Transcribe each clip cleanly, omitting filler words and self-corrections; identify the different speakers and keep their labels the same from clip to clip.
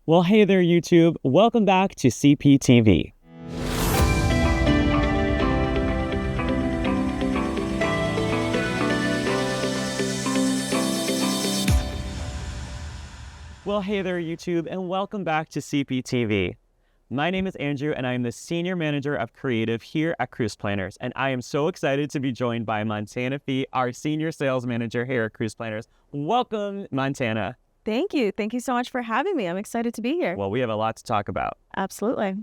Speaker 1: Well, hey there, YouTube. Welcome back to CPTV. Well, hey there, YouTube, and welcome back to CPTV. My name is Andrew, and I am the Senior Manager of Creative here at Cruise Planners, and I am so excited to be joined by Montana Fee, our Senior Sales Manager here at Cruise Planners. Welcome, Montana.
Speaker 2: Thank you. Thank you so much for having me. I'm excited to be here.
Speaker 1: Well, we have a lot to talk about.
Speaker 2: Absolutely.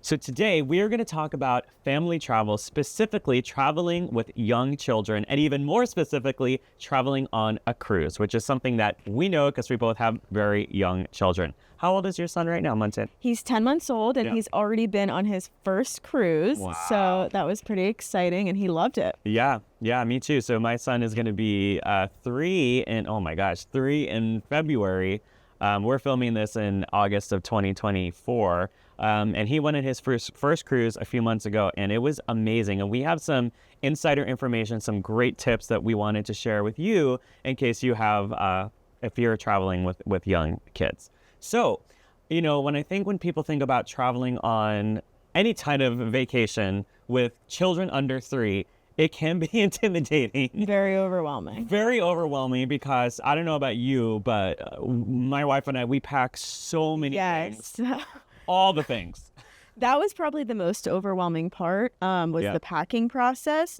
Speaker 1: So today we are going to talk about family travel, specifically traveling with young children, and even more specifically, traveling on a cruise, which is something that we know because we both have very young children. How old is your son right now, Montana?
Speaker 2: He's 10 months old and he's already been on his first cruise.
Speaker 1: Wow.
Speaker 2: So that was pretty exciting and he loved it.
Speaker 1: Yeah, me too. So my son is going to be 3 in February. We're filming this in August of 2024. And he went on his first cruise a few months ago, and it was amazing. And we have some insider information, some great tips that we wanted to share with you in case you have, if you're traveling with young kids. So, when people think about traveling on any kind of vacation with children under 3, it can be intimidating.
Speaker 2: Very overwhelming.
Speaker 1: Very overwhelming because I don't know about you, but my wife and I, we pack so many things. All the things.
Speaker 2: That was probably the most overwhelming part, the packing process.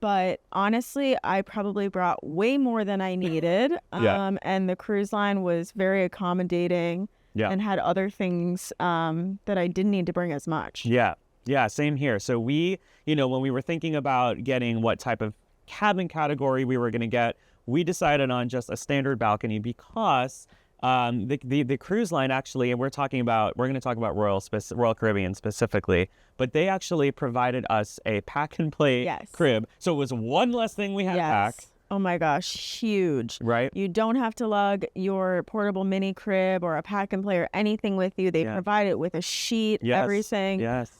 Speaker 2: But honestly, I probably brought way more than I needed. And the cruise line was very accommodating and had other things that I didn't need to bring as much.
Speaker 1: Yeah, same here. So we, when we were thinking about getting what type of cabin category we were going to get, we decided on just a standard balcony because the cruise line actually, and we're going to talk about Royal Caribbean specifically, but they actually provided us a pack and play crib. So it was one less thing we had to pack.
Speaker 2: Oh my gosh, huge.
Speaker 1: Right.
Speaker 2: You don't have to lug your portable mini crib or a pack and play or anything with you. They provide it with a sheet, everything.
Speaker 1: Yes.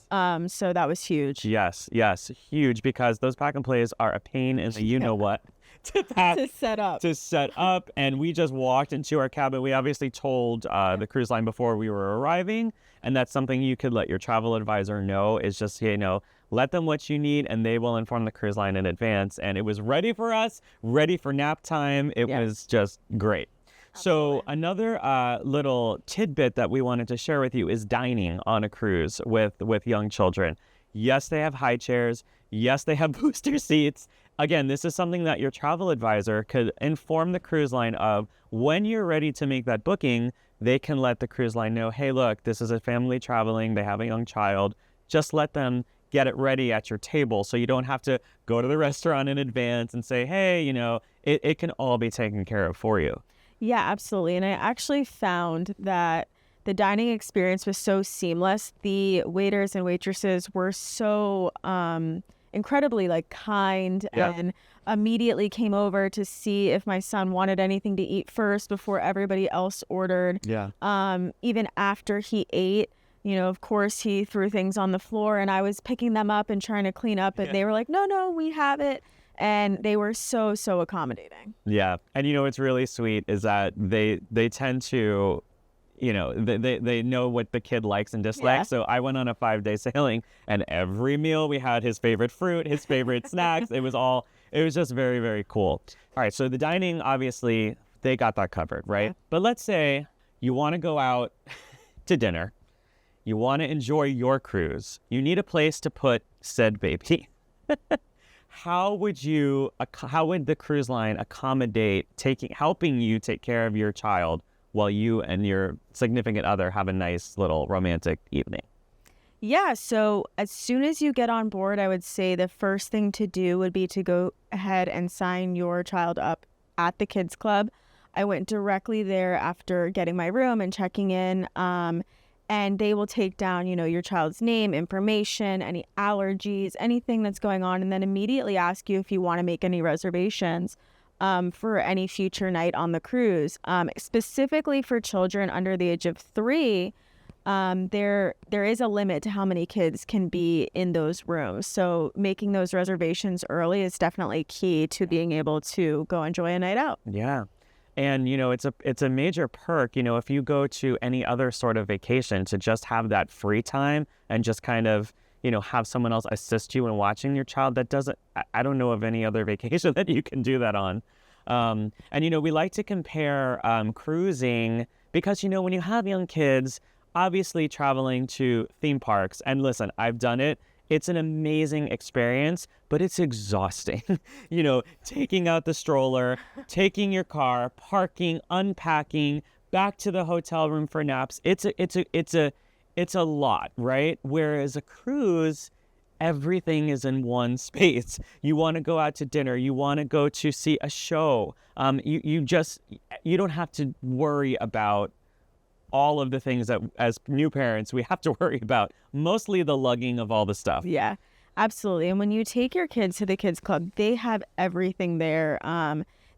Speaker 2: So that was huge.
Speaker 1: Yes, huge, because those pack and plays are a pain in the you-know-what. To set up, and we just walked into our cabin. We obviously told the cruise line before we were arriving, and that's something you could let your travel advisor know, is just, let them what you need, and they will inform the cruise line in advance. And it was ready for us, ready for nap time. It was just great. Absolutely. So another little tidbit that we wanted to share with you is dining on a cruise with young children. Yes, they have high chairs. Yes, they have booster seats. Again, this is something that your travel advisor could inform the cruise line of. When you're ready to make that booking, they can let the cruise line know, hey, look, this is a family traveling. They have a young child. Just let them get it ready at your table so you don't have to go to the restaurant in advance and say, hey, it can all be taken care of for you.
Speaker 2: Yeah, absolutely. And I actually found that the dining experience was so seamless. The waiters and waitresses were so incredibly kind and immediately came over to see if my son wanted anything to eat first before everybody else ordered. Even after he ate, of course he threw things on the floor and I was picking them up and trying to clean up, and they were like, no, we have it. And they were so accommodating. Yeah.
Speaker 1: And what's really sweet is that they tend to, they know what the kid likes and dislikes. So I went on a 5-day sailing, and every meal we had his favorite fruit, his favorite snacks. It was just very, very cool. All right. So the dining, obviously, they got that covered, right? But let's say you want to go out to dinner. You want to enjoy your cruise. You need a place to put said baby. How would the cruise line accommodate helping you take care of your child while you and your significant other have a nice little romantic evening?
Speaker 2: Yeah, so as soon as you get on board, I would say the first thing to do would be to go ahead and sign your child up at the kids club. I went directly there after getting my room and checking in. And they will take down, your child's name, information, any allergies, anything that's going on, and then immediately ask you if you want to make any reservations for any future night on the cruise. Specifically for children under the age of 3, there is a limit to how many kids can be in those rooms. So making those reservations early is definitely key to being able to go enjoy a night out.
Speaker 1: Yeah. And, it's a major perk, if you go to any other sort of vacation, to just have that free time and just kind of, have someone else assist you in watching your child. I don't know of any other vacation that you can do that on. And, we like to compare cruising because, when you have young kids, obviously traveling to theme parks, and listen, I've done it. It's an amazing experience, but it's exhausting. Taking out the stroller, taking your car, parking, unpacking, back to the hotel room for naps. It's a lot, right? Whereas a cruise, everything is in one space. You want to go out to dinner. You want to go to see a show. You don't have to worry about all of the things that as new parents we have to worry about, mostly the lugging of all the stuff.
Speaker 2: Yeah, absolutely. And when you take your kids to the kids club, they have everything there.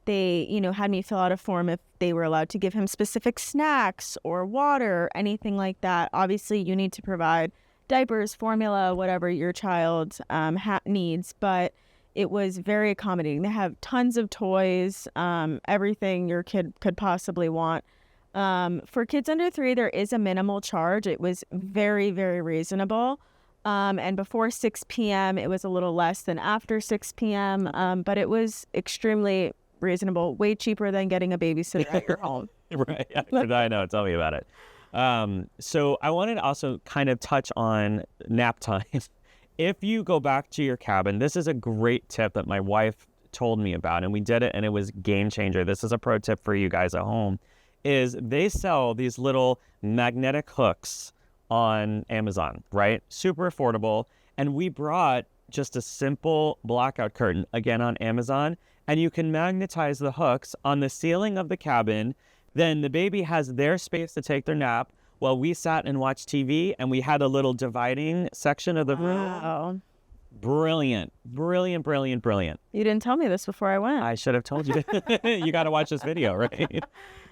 Speaker 2: They, had me fill out a form if they were allowed to give him specific snacks or water, anything like that. Obviously, you need to provide diapers, formula, whatever your child needs, but it was very accommodating. They have tons of toys, everything your kid could possibly want. For kids under 3, there is a minimal charge. It was very, very reasonable. And before 6 p.m., it was a little less than after 6 p.m., but it was extremely reasonable, way cheaper than getting a babysitter at your home.
Speaker 1: Right. I know. Tell me about it. So I wanted to also kind of touch on nap time. If you go back to your cabin, this is a great tip that my wife told me about, and we did it, and it was game changer. This is a pro tip for you guys at home. Is they sell these little magnetic hooks on Amazon, right? Super affordable. And we brought just a simple blackout curtain, again on Amazon, and you can magnetize the hooks on the ceiling of the cabin. Then the baby has their space to take their nap while we sat and watched TV, and we had a little dividing section of the room.
Speaker 2: Wow.
Speaker 1: Brilliant.
Speaker 2: You didn't tell me this before I went.
Speaker 1: I should have told you. You got to watch this video, right?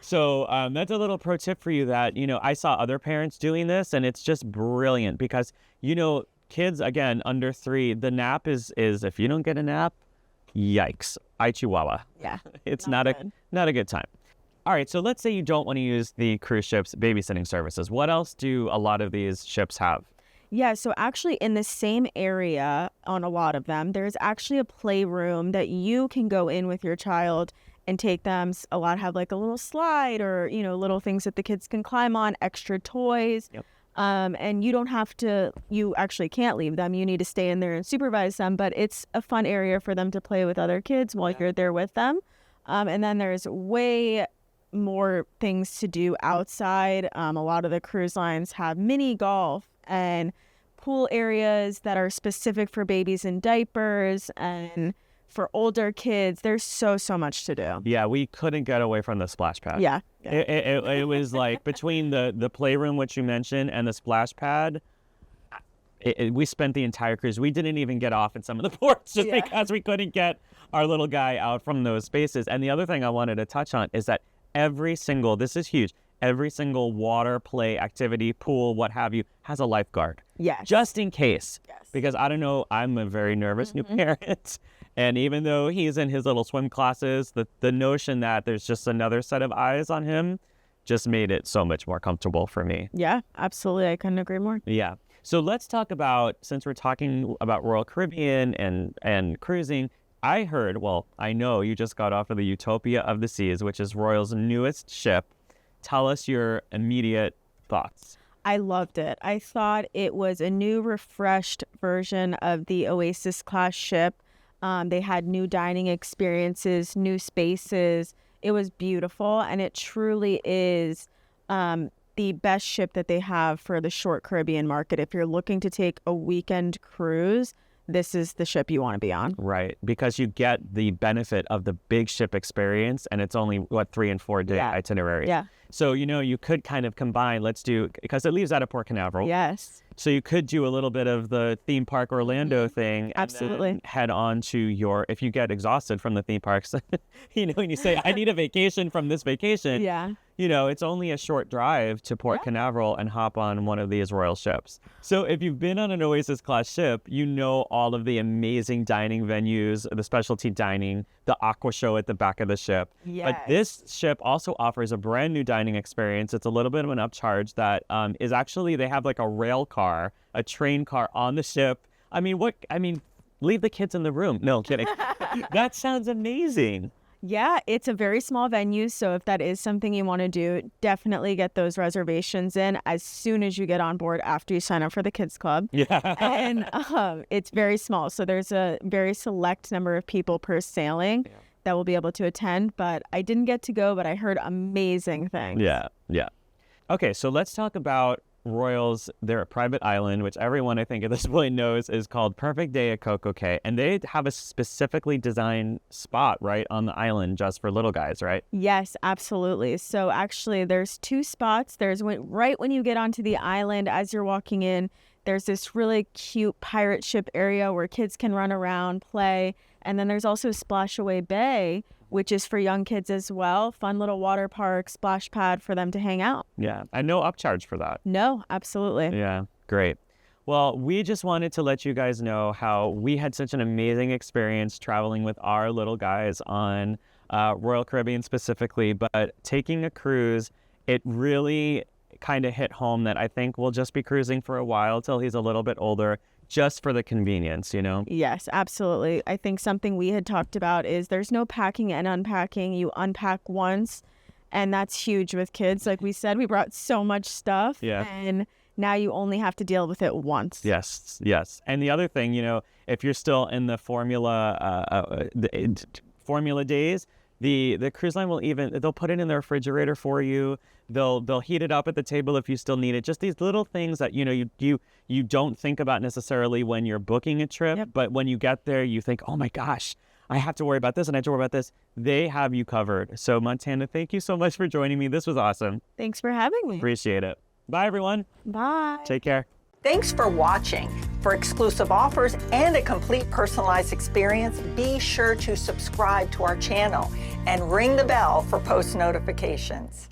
Speaker 1: So that's a little pro tip for you that, I saw other parents doing this, and it's just brilliant because, kids, again, under 3, the nap is if you don't get a nap, yikes. Ay chihuahua.
Speaker 2: Yeah.
Speaker 1: It's not a good time. All right. So let's say you don't want to use the cruise ship's babysitting services. What else do a lot of these ships have?
Speaker 2: Yeah, so actually in the same area on a lot of them, there's actually a playroom that you can go in with your child and take them. A lot have like a little slide or, little things that the kids can climb on, extra toys.
Speaker 1: Yep.
Speaker 2: And you actually can't leave them. You need to stay in there and supervise them, but it's a fun area for them to play with other kids while you're there with them. And then there's way more things to do outside. A lot of the cruise lines have mini golf and pool areas that are specific for babies in diapers and for older kids. There's so much to do.
Speaker 1: Yeah, we couldn't get away from the splash pad.
Speaker 2: Yeah.
Speaker 1: It was like between the playroom, which you mentioned, and the splash pad, we spent the entire cruise. We didn't even get off in some of the ports just because we couldn't get our little guy out from those spaces. And the other thing I wanted to touch on is that this is huge, every single water play activity, pool, what have you, has a lifeguard.
Speaker 2: Yes.
Speaker 1: Just in case.
Speaker 2: Yes.
Speaker 1: Because I don't know, I'm a very nervous new parent. And even though he's in his little swim classes, the notion that there's just another set of eyes on him just made it so much more comfortable for me.
Speaker 2: Yeah, absolutely. I couldn't agree more.
Speaker 1: Yeah. So let's talk about, since we're talking about Royal Caribbean and cruising, I know you just got off of the Utopia of the Seas, which is Royal's newest ship. Tell us your immediate thoughts.
Speaker 2: I loved it. I thought it was a new, refreshed version of the Oasis class ship. They had new dining experiences, new spaces. It was beautiful, and it truly is the best ship that they have for the short Caribbean market. If you're looking to take a weekend cruise, this is the ship you want to be on.
Speaker 1: Right, because you get the benefit of the big ship experience, and it's only, 3 and 4 day itinerary.
Speaker 2: Yeah.
Speaker 1: So, you could kind of combine, because it leaves out of Port Canaveral.
Speaker 2: Yes.
Speaker 1: So you could do a little bit of the theme park Orlando thing.
Speaker 2: Absolutely.
Speaker 1: And then head on to if you get exhausted from the theme parks, and you say, I need a vacation from this vacation.
Speaker 2: Yeah.
Speaker 1: you know, it's only a short drive to Port Canaveral and hop on one of these Royal ships. So if you've been on an Oasis class ship, you know all of the amazing dining venues, the specialty dining, the aqua show at the back of the ship.
Speaker 2: Yes.
Speaker 1: But this ship also offers a brand new dining experience. It's a little bit of an upcharge that is actually, they have like a rail car, a train car on the ship. Leave the kids in the room. No, kidding. That sounds amazing.
Speaker 2: Yeah, it's a very small venue. So if that is something you want to do, definitely get those reservations in as soon as you get on board after you sign up for the kids club.
Speaker 1: Yeah.
Speaker 2: And it's very small. So there's a very select number of people per sailing that will be able to attend. But I didn't get to go, but I heard amazing things.
Speaker 1: Yeah. Okay, so let's talk about Royals. They're a private island, which everyone I think at this point knows is called Perfect Day at Coco Cay. And they have a specifically designed spot right on the island just for little guys, right?
Speaker 2: Yes, absolutely. So actually there's 2 spots. There's right when you get onto the island, as you're walking in, there's this really cute pirate ship area where kids can run around, play. And then there's also Splashaway Bay, which is for young kids as well. Fun little water park, splash pad for them to hang out.
Speaker 1: Yeah, and no upcharge for that.
Speaker 2: No, absolutely.
Speaker 1: Yeah, great. Well, we just wanted to let you guys know how we had such an amazing experience traveling with our little guys on Royal Caribbean specifically, but taking a cruise, it really kind of hit home that I think we'll just be cruising for a while till he's a little bit older, just for the convenience, you know?
Speaker 2: Yes, absolutely. I think something we had talked about is there's no packing and unpacking. You unpack once, and that's huge with kids. Like we said, we brought so much stuff, and now you only have to deal with it once.
Speaker 1: Yes. And the other thing, you know, if you're still in the formula days, the cruise line they'll put it in the refrigerator for you. They'll heat it up at the table if you still need it. Just these little things that, you know, you don't think about necessarily when you're booking a trip, but when you get there, you think, oh my gosh, I have to worry about this and I have to worry about this. They have you covered. So Montana, thank you so much for joining me. This was awesome.
Speaker 2: Thanks for having me.
Speaker 1: Appreciate it. Bye, everyone.
Speaker 2: Bye.
Speaker 1: Take care.
Speaker 3: Thanks for watching. For exclusive offers and a complete personalized experience, be sure to subscribe to our channel and ring the bell for post notifications.